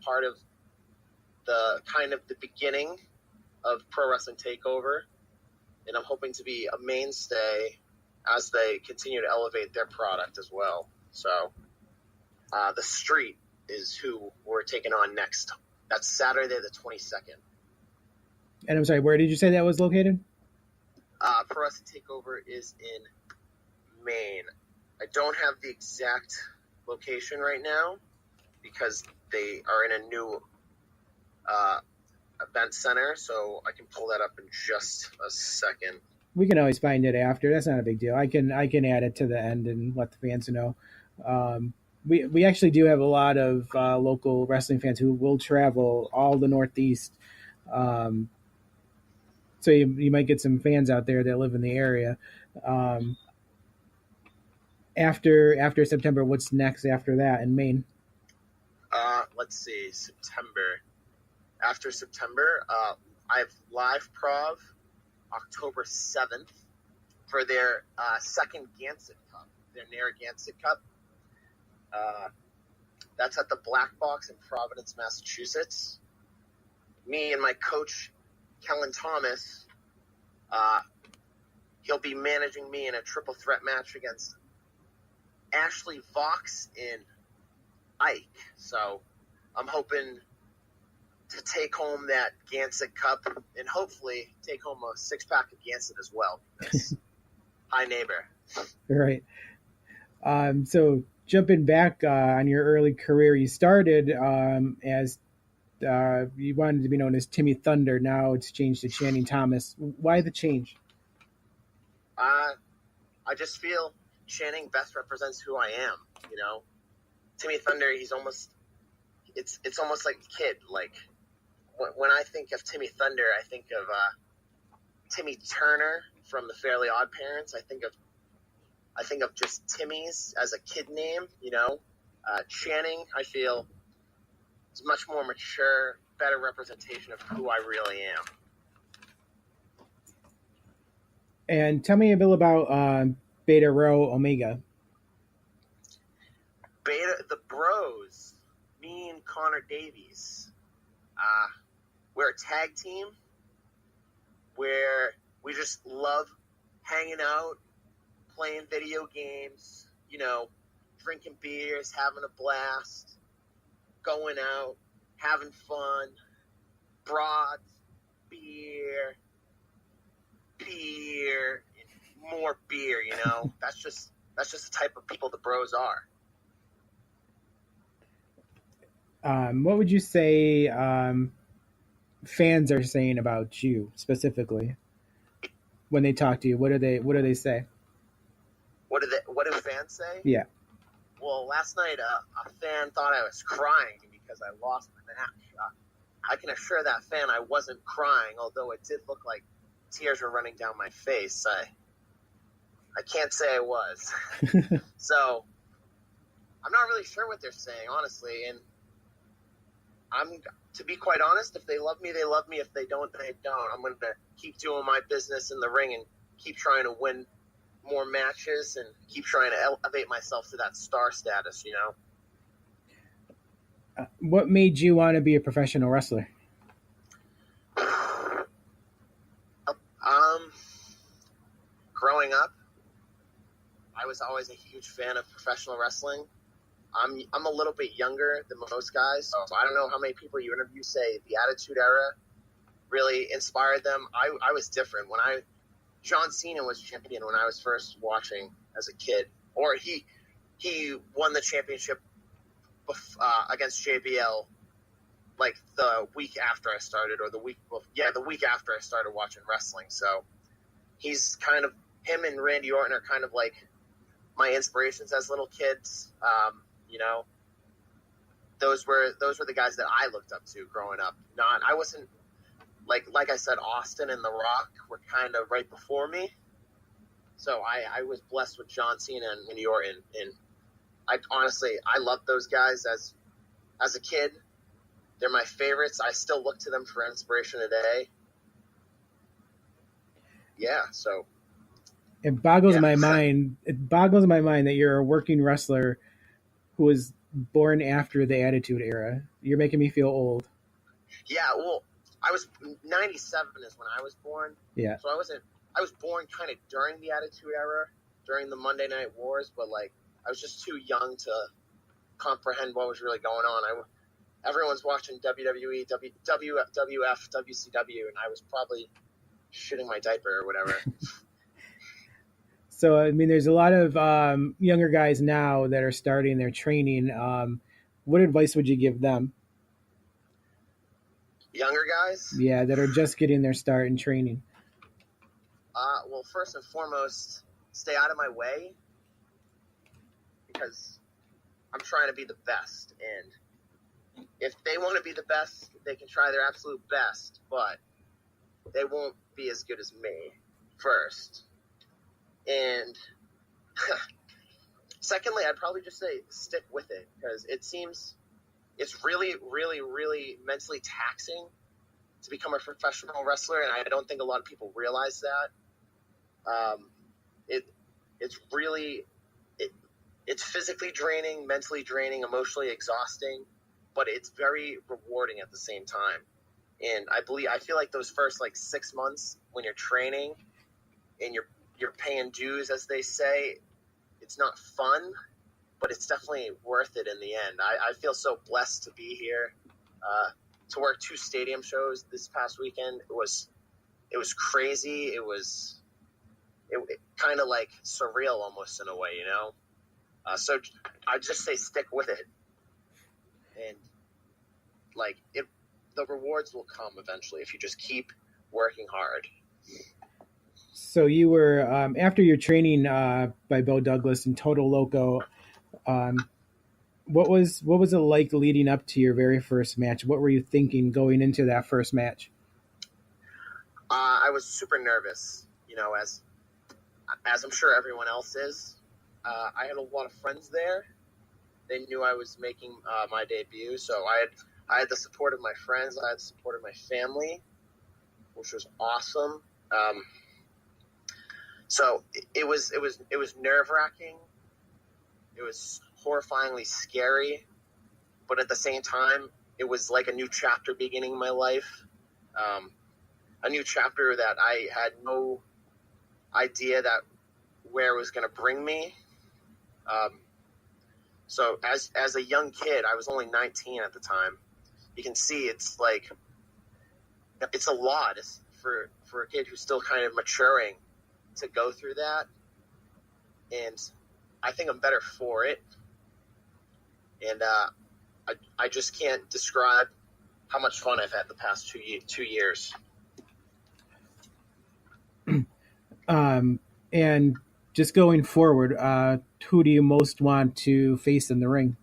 part of the beginning of Pro Wrestling Takeover, and I'm hoping to be a mainstay as they continue to elevate their product as well. So the Street is who we're taking on next. That's Saturday the 22nd. And I'm sorry, where did you say that was located? Pro Wrestling Takeover is in Maine. I don't have the exact location right now because they are in a new event center, so I can pull that up in just a second. We can always find it after. That's not a big deal. I can add it to the end and let the fans know. We actually do have a lot of local wrestling fans who will travel all the Northeast. So you might get some fans out there that live in the area. After September, what's next after that in Maine? Let's see, September. After September, I have Live Prov October 7th for their second Gansett Cup, their Narragansett Cup. That's at the Black Box in Providence, Massachusetts. Me and my coach, Kellen Thomas, he'll be managing me in a triple threat match against Ashley Vox and Ike. So I'm hoping to take home that Gansett Cup and hopefully take home a 6-pack of Gansett as well. Hi, neighbor. All right. So jumping back on your early career, you started as you wanted to be known as Timmy Thunder. Now it's changed to Channing Thomas. Why the change? I just feel Channing best represents who I am. You know, Timmy Thunder, it's almost like a kid. Like when I think of Timmy Thunder, I think of Timmy Turner from the Fairly Odd Parents. I think of just Timmy's as a kid name. You know, Channing, I feel, is much more mature, better representation of who I really am. And tell me a bit about Beta Rho Omega. The Bros, me and Connor Davies, we're a tag team where we just love hanging out, playing video games, you know, drinking beers, having a blast, going out, having fun, broads, beer, and more beer, you know. That's just the type of people the Bros are. What would you say fans are saying about you specifically when they talk to you? What do they say? What do fans say? Yeah. Well, last night a fan thought I was crying because I lost my match. I can assure that fan I wasn't crying, although it did look like tears were running down my face. I can't say I was. So I'm not really sure what they're saying, honestly. And to be quite honest, if they love me, they love me. If they don't, they don't. I'm going to keep doing my business in the ring and keep trying to win more matches and keep trying to elevate myself to that star status, you know? What made you want to be a professional wrestler? Growing up, I was always a huge fan of professional wrestling. I'm a little bit younger than most guys, so I don't know how many people you interview say the Attitude Era really inspired them. I was different. John Cena was champion when I was first watching as a kid, or he won the championship against JBL like the week after I started, or the week after I started watching wrestling. So he's kind of, him and Randy Orton are kind of like my inspirations as little kids. You know, those were the guys that I looked up to growing up. I wasn't like I said, Austin and The Rock were kind of right before me. So I was blessed with John Cena and Randy Orton, and I love those guys as a kid. They're my favorites. I still look to them for inspiration today. Yeah, so it boggles my mind. It boggles my mind that you're a working wrestler who is born after the Attitude Era. You're making me feel old. Yeah, well, I was 97 is when I was born. Yeah. So I was born kind of during the Attitude Era, during the Monday Night Wars, but like I was just too young to comprehend what was really going on. Everyone's watching WWE, WWF, WCW, and I was probably shitting my diaper or whatever. So, I mean, there's a lot of younger guys now that are starting their training. What advice would you give them? Younger guys? Yeah, that are just getting their start in training. Well, first and foremost, stay out of my way because I'm trying to be the best. And if they want to be the best, they can try their absolute best, but they won't be as good as me, first. And secondly, I'd probably just say stick with it because it seems it's really, really, really mentally taxing to become a professional wrestler, and I don't think a lot of people realize that. It's physically draining, mentally draining, emotionally exhausting, but it's very rewarding at the same time. And I feel like those first like 6 months when you're training and you're paying dues, as they say, it's not fun, but it's definitely worth it in the end. I feel so blessed to be here, to work 2 stadium shows this past weekend. It was crazy. It kind of like surreal almost in a way, you know? So I just say stick with it. And like the rewards will come eventually if you just keep working hard. So you were after your training by Bo Douglas and Total Loco. What was it like leading up to your very first match? What were you thinking going into that first match? I was super nervous, you know, as I'm sure everyone else is. I had a lot of friends there. They knew I was making my debut, so I had the support of my friends. I had the support of my family, which was awesome. So it was nerve-wracking. It was horrifyingly scary, but at the same time, it was like a new chapter beginning in my life. A new chapter that I had no idea that where it was going to bring me. So as a young kid, I was only 19 at the time. You can see it's a lot for a kid who's still kind of maturing to go through that. And I think I'm better for it. And I just can't describe how much fun I've had the past 2 years. And just going forward, who do you most want to face in the ring?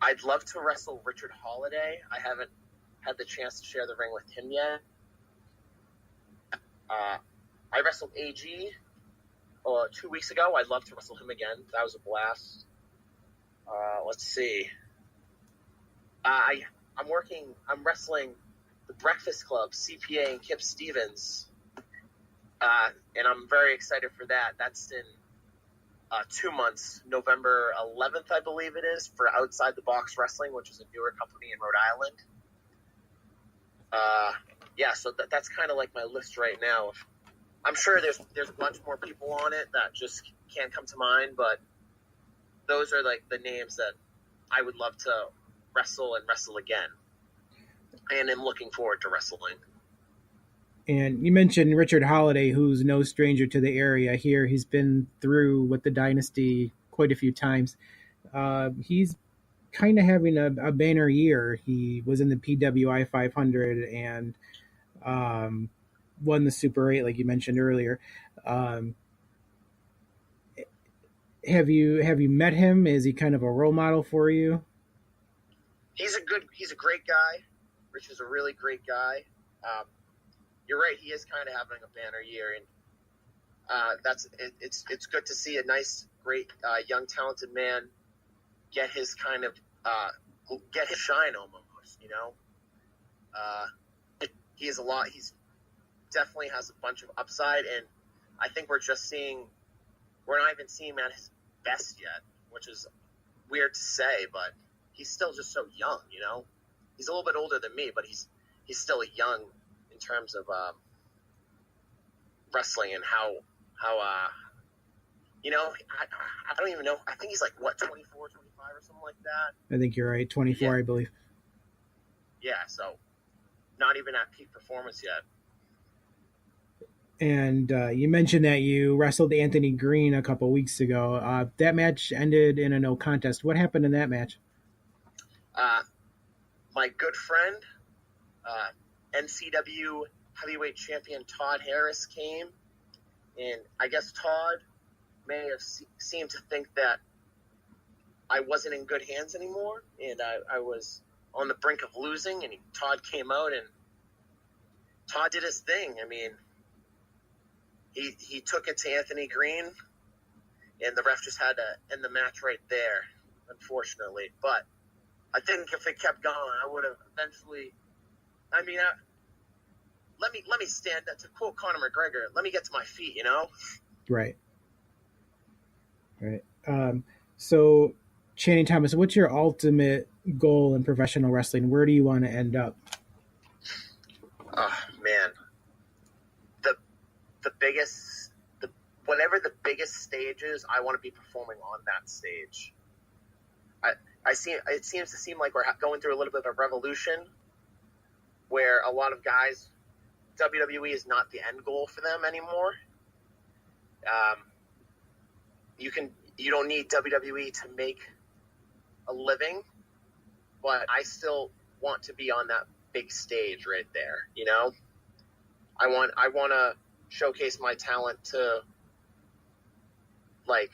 I'd love to wrestle Richard Holiday. I haven't had the chance to share the ring with him yet. I wrestled AG 2 weeks ago. I'd love to wrestle him again. That was a blast. Let's see. I'm wrestling the Breakfast Club, CPA and Kip Stevens. And I'm very excited for that. That's in 2 months, November 11th, I believe it is, for Outside the Box Wrestling, which is a newer company in Rhode Island. Yeah, so that's kind of like my list right now. I'm sure there's a bunch more people on it that just can't come to mind, but those are like the names that I would love to wrestle and wrestle again. And am looking forward to wrestling. And you mentioned Richard Holiday, who's no stranger to the area here. He's been through with the Dynasty quite a few times. He's kind of having a banner year. He was in the PWI 500 and won the Super 8, like you mentioned earlier. Have you met him? Is he kind of a role model for you? He's a great guy. Rich is a really great guy. You're right. He is kind of having a banner year, and it's good to see a nice, great, young, talented man get his kind of get his shine almost. You know, he's definitely has a bunch of upside, and I think we're just seeing we're not even seeing him at his best yet, which is weird to say, but he's still just so young, you know? He's a little bit older than me, but he's still young in terms of wrestling and how you know, I don't even know. I think he's like, what, 24, 25 or something like that? I think you're right. 24, yeah. I believe. Yeah, so not even at peak performance yet. And you mentioned that you wrestled Anthony Green a couple weeks ago. That match ended in a no contest. What happened in that match? My good friend, NCW heavyweight champion Todd Harris came, and I guess Todd may have seemed to think that I wasn't in good hands anymore, and I was on the brink of losing, and Todd came out, and Todd did his thing. I mean, he took it to Anthony Green, and the ref just had to end the match right there, unfortunately. But I think if it kept going, I would have eventually. I mean, let me stand up. To quote Conor McGregor, let me get to my feet. You know. Right. So, Channing Thomas, what's your ultimate goal in professional wrestling? Where do you want to end up? Oh man, the biggest, whatever the biggest stage is, I want to be performing on that stage. It seems to seem like we're going through a little bit of a revolution where a lot of guys, WWE is not the end goal for them anymore. You don't need WWE to make a living, but I still want to be on that big stage right there. You know, I want to showcase my talent to like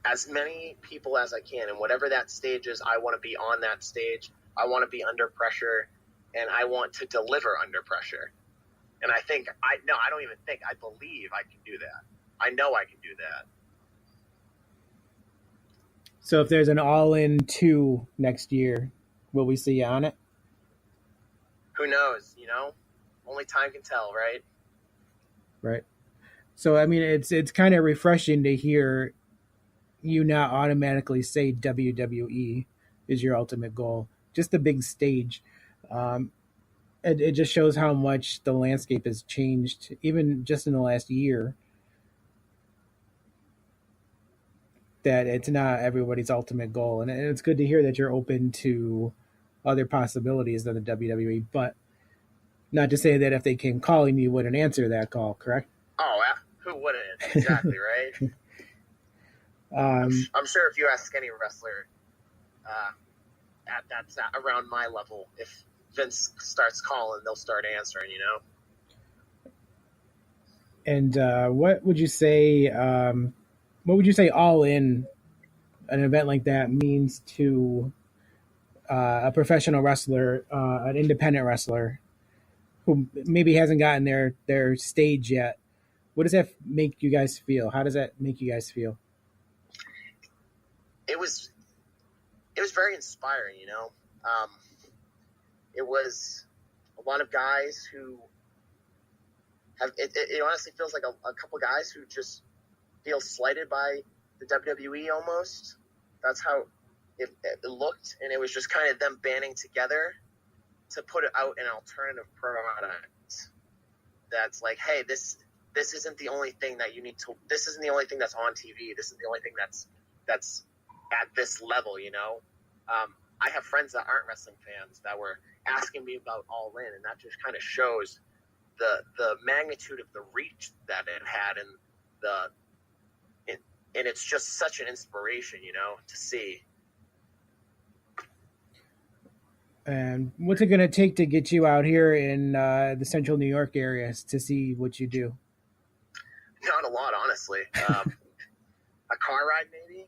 as many people as I can, and whatever that stage is, I want to be on that stage. I want to be under pressure, and I want to deliver under pressure. And I believe I can do that. I know I can do that. So if there's an All-In 2 next year, will we see you on it? Who knows, you know? Only time can tell, right? Right. So, I mean, it's kind of refreshing to hear you not automatically say WWE is your ultimate goal. Just the big stage. It just shows how much the landscape has changed, even just in the last year. That it's not everybody's ultimate goal. And it's good to hear that you're open to other possibilities than the WWE. But not to say that if they came calling, you wouldn't answer that call, correct? Oh, who wouldn't? Exactly, right? I'm sure if you ask any wrestler that's around my level, if Vince starts calling, they'll start answering, you know? And what would you say All In, an event like that, means to a professional wrestler, an independent wrestler who maybe hasn't gotten their stage yet? What does that make you guys feel? How does that make you guys feel? It was very inspiring, you know. It was a lot of guys who have. It honestly feels like a couple guys who just feel slighted by the WWE almost. That's how it looked, and it was just kind of them banding together to put out an alternative product that's like, hey, this isn't the only thing that you need to. This isn't the only thing that's on TV. This is the only thing that's at this level, you know. I have friends that aren't wrestling fans that were asking me about All In, and that just kind of shows the magnitude of the reach that it had, and it's just such an inspiration, you know, to see. And what's it going to take to get you out here in the central New York area to see what you do? Not a lot, honestly. A car ride, maybe.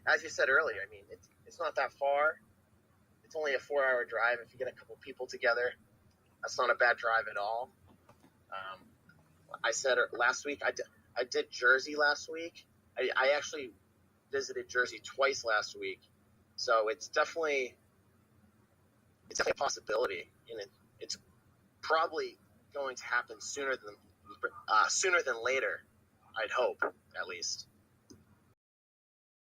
As you said earlier, I mean, it's not that far. It's only a 4-hour drive. If you get a couple people together, that's not a bad drive at all. I said last week, I did Jersey last week. I actually visited Jersey twice last week. So it's definitely a possibility, and it's probably going to happen sooner sooner than later. I'd hope, at least.